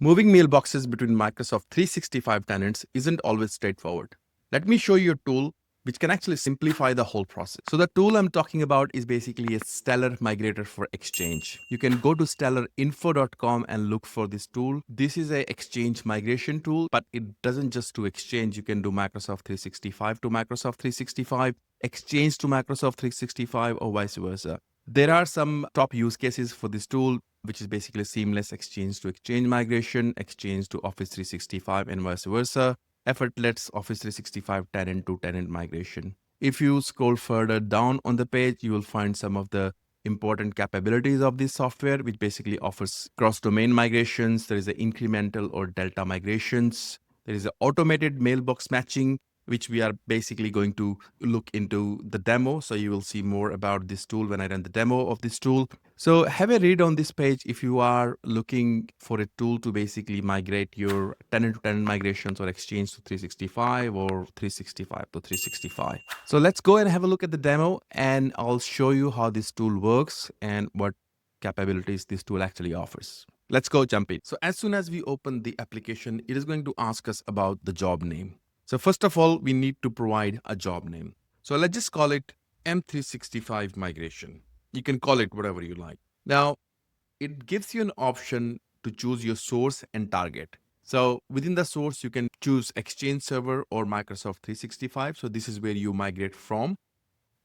Moving mailboxes between Microsoft 365 tenants isn't always straightforward. Let me show you a tool which can actually simplify the whole process. So the tool I'm talking about is basically a Stellar Migrator for Exchange. You can go to stellarinfo.com and look for this tool. This is a Exchange migration tool, but it doesn't just do Exchange. You can do Microsoft 365 to Microsoft 365, Exchange to Microsoft 365, or vice versa. There are some top use cases for this tool, which is basically seamless Exchange to Exchange migration, Exchange to Office 365, and vice versa. Effortless Office 365 tenant to tenant migration. If you scroll further down on the page, you will find some of the important capabilities of this software, which basically offers cross-domain migrations. There is an incremental or delta migrations. There is an automated mailbox matching, which we are basically going to look into the demo. So you will see more about this tool when I run the demo of this tool. So have a read on this page if you are looking for a tool to basically migrate your tenant-to-tenant migrations or Exchange to 365 or 365 to 365. So let's go and have a look at the demo, and I'll show you how this tool works and what capabilities this tool actually offers. Let's go jump in. So as soon as we open the application, it is going to ask us about the job name. So first of all, we need to provide a job name. So let's just call it M365 migration. You can call it whatever you like. Now, it gives you an option to choose your source and target. So within the source, you can choose Exchange Server or Microsoft 365. So this is where you migrate from.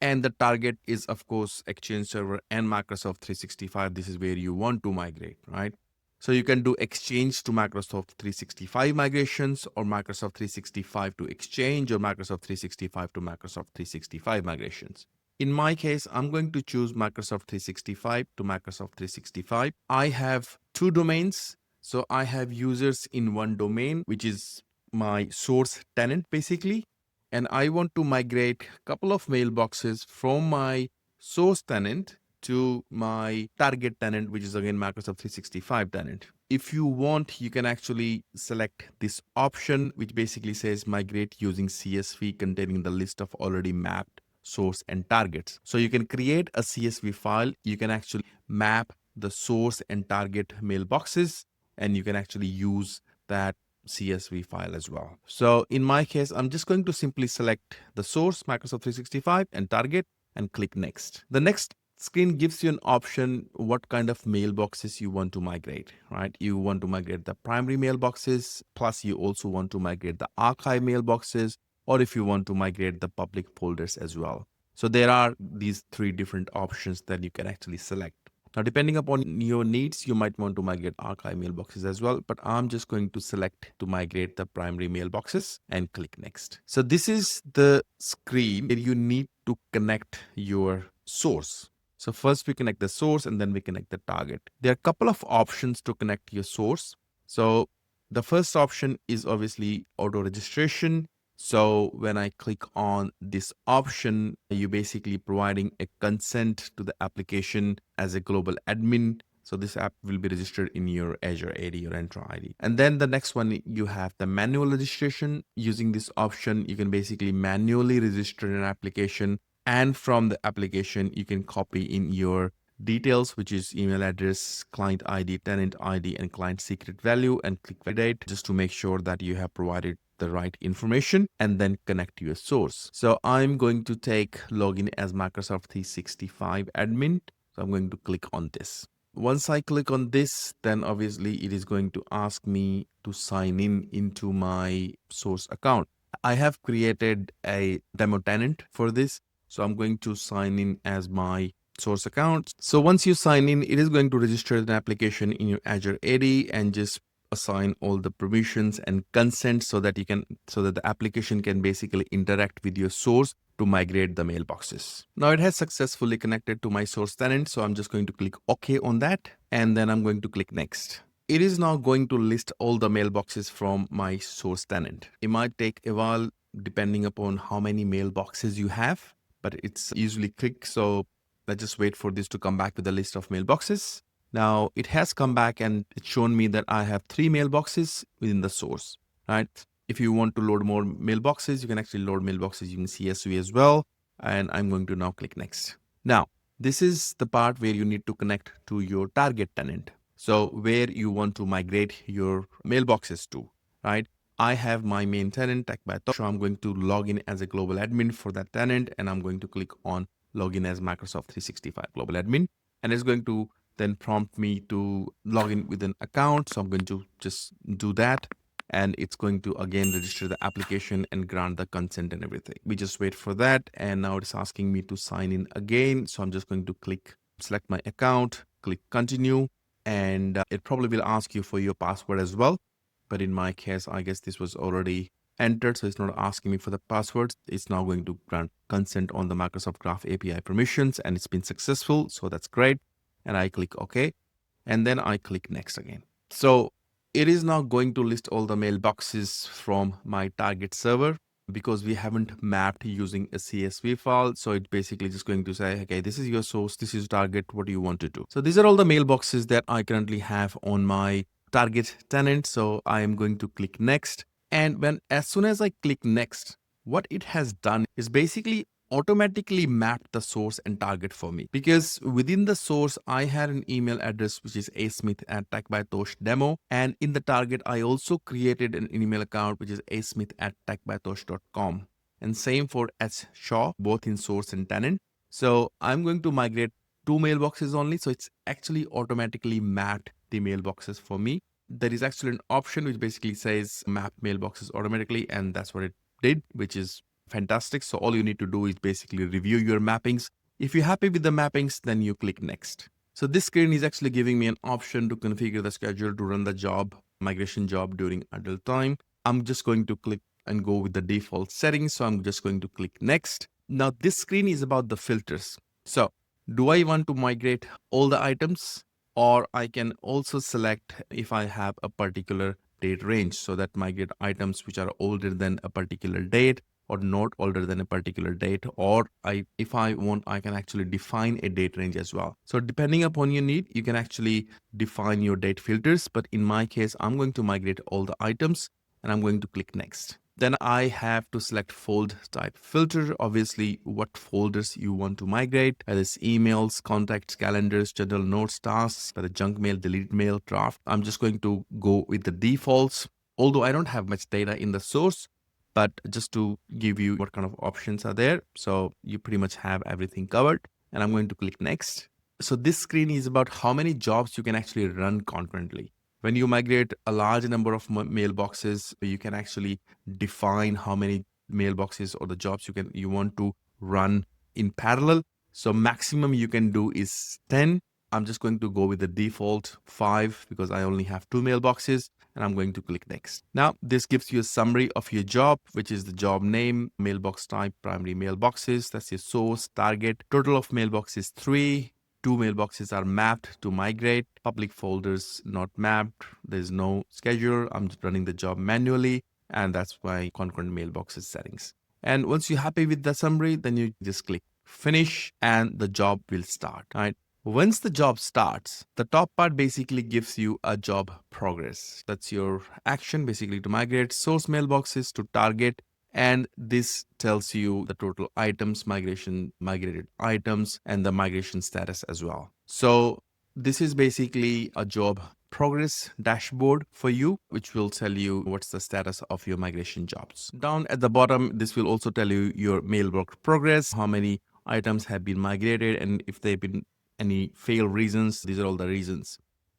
And the target is, of course, Exchange Server and Microsoft 365. This is where you want to migrate, right? So you can do Exchange to Microsoft 365 migrations, or Microsoft 365 to Exchange, or Microsoft 365 to Microsoft 365 migrations. In my case, I'm going to choose Microsoft 365 to Microsoft 365. I have two domains. So I have users in one domain, which is my source tenant, basically. And I want to migrate a couple of mailboxes from my source tenant to my target tenant, which is again Microsoft 365 tenant. If you want, you can actually select this option, which basically says migrate using CSV containing the list of already mapped source and targets. So you can create a CSV file. You can actually map the source and target mailboxes, and you can actually use that CSV file as well. So in my case, I'm just going to simply select the source, Microsoft 365, and target, and click next. The next screen gives you an option what kind of mailboxes you want to migrate, right? You want to migrate the primary mailboxes, plus you also want to migrate the archive mailboxes, or if you want to migrate the public folders as well. So there are these three different options that you can actually select. Now, depending upon your needs, you might want to migrate archive mailboxes as well, but I'm just going to select to migrate the primary mailboxes and click next. So this is the screen where you need to connect your source. So first we connect the source and then we connect the target. There are a couple of options to connect your source. So the first option is obviously auto registration. So when I click on this option, you basically providing a consent to the application as a global admin. So this app will be registered in your Azure AD or Entra ID. And then the next one, you have the manual registration. Using this option, you can basically manually register an application. And from the application, you can copy in your details, which is email address, client ID, tenant ID, and client secret value, and click validate just to make sure that you have provided the right information, and then connect to your source. So I'm going to take login as Microsoft 365 admin. So I'm going to click on this. Once I click on this, then obviously it is going to ask me to sign in into my source account. I have created a demo tenant for this. So I'm going to sign in as my source account. So once you sign in, it is going to register an application in your Azure AD and just assign all the permissions and consent so that the application can basically interact with your source to migrate the mailboxes. Now it has successfully connected to my source tenant. So I'm just going to click OK on that. And then I'm going to click next. It is now going to list all the mailboxes from my source tenant. It might take a while depending upon how many mailboxes you have, but it's usually quick. So let's just wait for this to come back with a list of mailboxes. Now it has come back and it's shown me that I have 3 mailboxes within the source, right? If you want to load more mailboxes, you can actually load mailboxes using CSV as well. And I'm going to now click next. Now, this is the part where you need to connect to your target tenant. So where you want to migrate your mailboxes to, right? I have my main tenant, TechByTosh. So I'm going to log in as a global admin for that tenant, and I'm going to click on login as Microsoft 365 global admin. And it's going to then prompt me to log in with an account. So I'm going to just do that. And it's going to again register the application and grant the consent and everything. We just wait for that. And now it's asking me to sign in again. So I'm just going to select my account, click continue. And it probably will ask you for your password as well. But in my case, I guess this was already entered, so it's not asking me for the passwords. It's now going to grant consent on the Microsoft Graph API permissions, and it's been successful, so that's great. And I click OK, and then I click next again. So it is now going to list all the mailboxes from my target server because we haven't mapped using a CSV file. So it's basically just going to say, okay, this is your source, this is target, what do you want to do? So these are all the mailboxes that I currently have on my target tenant. So I am going to click next. And as soon as I click next, what it has done is basically automatically mapped the source and target for me, because within the source I had an email address which is asmith@techbytosh.demo, and in the target I also created an email account which is asmith@techbytosh.com, and same for S Shaw, both in source and tenant. So I'm going to migrate 2 mailboxes only, so it's actually automatically mapped the mailboxes for me. There is actually an option which basically says map mailboxes automatically, and that's what it did, which is fantastic. So all you need to do is basically review your mappings. If you're happy with the mappings, then you click next. So this screen is actually giving me an option to configure the schedule to run the job, migration job during idle time. I'm just going to click and go with the default settings. So I'm just going to click next. Now this screen is about the filters. So do I want to migrate all the items, or I can also select if I have a particular date range, so that migrate items which are older than a particular date or not older than a particular date, or if I want, I can actually define a date range as well. So depending upon your need, you can actually define your date filters. But in my case, I'm going to migrate all the items, and I'm going to click next. Then I have to select fold type filter, obviously what folders you want to migrate, whether it's emails, contacts, calendars, general notes, tasks, whether junk mail, delete mail, draft. I'm just going to go with the defaults, although I don't have much data in the source, but just to give you what kind of options are there. So you pretty much have everything covered, and I'm going to click next. So this screen is about how many jobs you can actually run concurrently. When you migrate a large number of mailboxes, you can actually define how many mailboxes or the jobs you want to run in parallel. So maximum you can do is 10. I'm just going to go with the default 5 because I only have 2 mailboxes, and I'm going to click next. Now this gives you a summary of your job, which is the job name, mailbox type, primary mailboxes, that's your source, target. Total of mailboxes 3. 2 mailboxes are mapped to migrate, public folders not mapped, there's no schedule, I'm just running the job manually, and that's my concurrent mailboxes settings. And once you're happy with the summary, then you just click finish and the job will start, right? Once the job starts, the top part basically gives you a job progress. That's your action basically to migrate source mailboxes to target. And this tells you the total items, migrated items, and the migration status as well. So this is basically a job progress dashboard for you, which will tell you what's the status of your migration jobs. Down at the bottom, this will also tell you your mailbox progress, how many items have been migrated, and if they've been any fail reasons, these are all the reasons.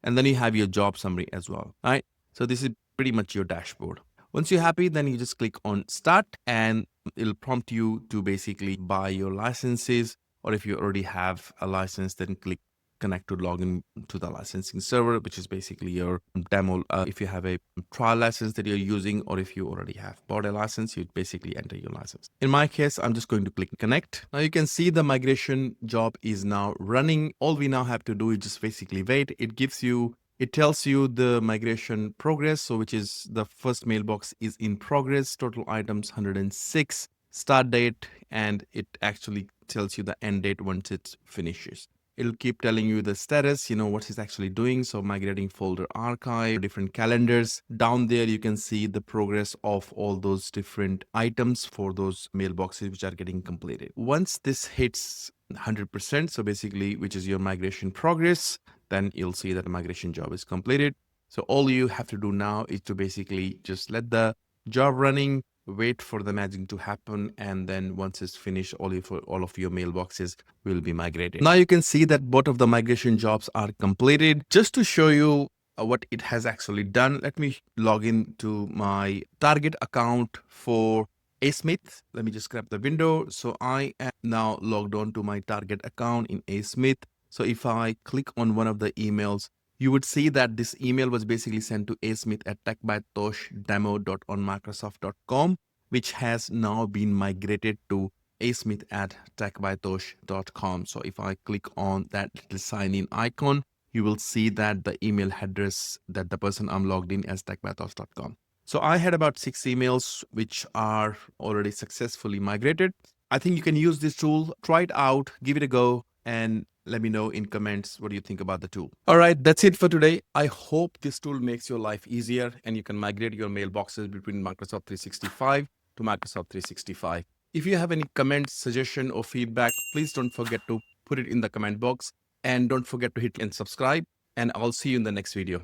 And then you have your job summary as well, right? So this is pretty much your dashboard. Once you're happy, then you just click on start, and it'll prompt you to basically buy your licenses, or if you already have a license, then click connect to log in to the licensing server, which is basically your demo. If you have a trial license that you're using, or if you already have bought a license, you basically enter your license. In my case, I'm just going to click connect. Now you can see the migration job is now running. All we now have to do is just basically wait. It tells you the migration progress, so which is the first mailbox is in progress, total items 106, start date, and it actually tells you the end date once it finishes. It'll keep telling you the status, what it's actually doing. So migrating folder archive, different calendars. Down there, you can see the progress of all those different items for those mailboxes which are getting completed. Once this hits 100%, so basically, which is your migration progress, then you'll see that the migration job is completed. So all you have to do now is to basically just let the job running, wait for the magic to happen, and then once it's finished, all of your mailboxes will be migrated. Now you can see that both of the migration jobs are completed. Just to show you what it has actually done, let me log in to my target account for A-Smith. Let me just grab the window. So I am now logged on to my target account in A-Smith. So if I click on one of the emails, you would see that this email was basically sent to asmith at techbytoshdemo.onmicrosoft.com, which has now been migrated to asmith at techbytosh.com. So if I click on that little sign in icon, you will see that the email address that the person I'm logged in as techbytosh.com. So I had about 6 emails which are already successfully migrated. I think you can use this tool, try it out, give it a go, and let me know in comments what do you think about the tool. All right, that's it for today. I hope this tool makes your life easier and you can migrate your mailboxes between Microsoft 365 to Microsoft 365. If you have any comments, suggestion, or feedback, please don't forget to put it in the comment box, and don't forget to hit and subscribe, and I'll see you in the next video.